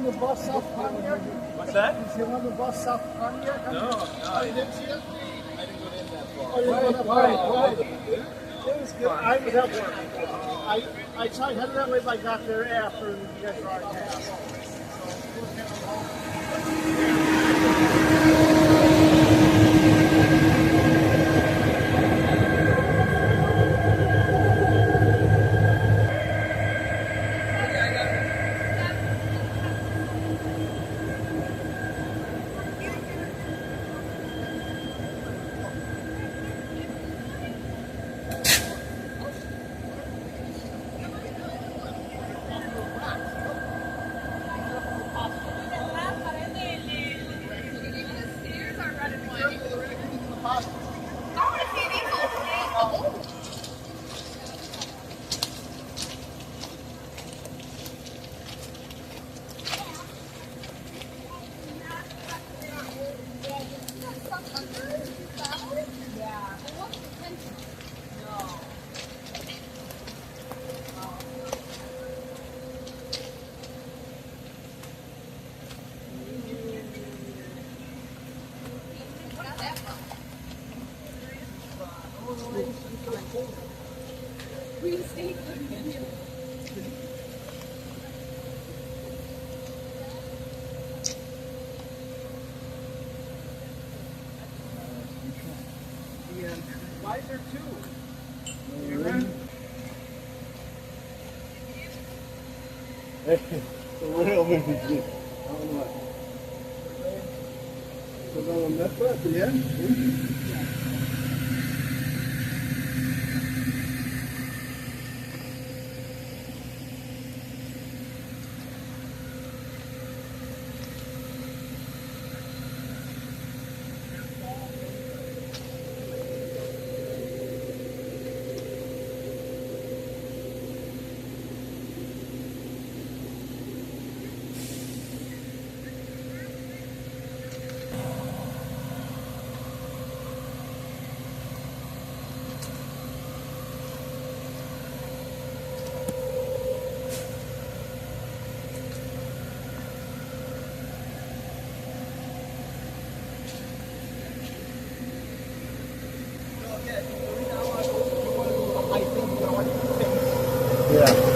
the bus South Pontiac? What's that? You see him on the bus South Pontiac? No, Oh, you didn't see it? I didn't go in that far. Oh, you didn't go that far? Right. It was good. I was at work. I tried heading that way, but I got there after you guys were already past. Why is there two? The real maybe. I don't know. So now I'm not bad, yeah? Yeah.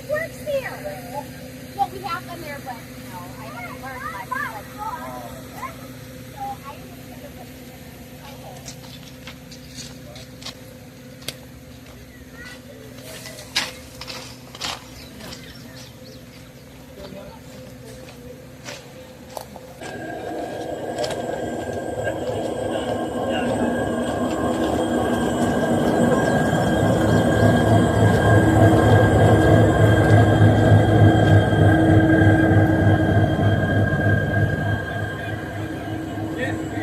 Works there. Well, we have them there, but you know, I haven't learned much. So I understand the Yeah.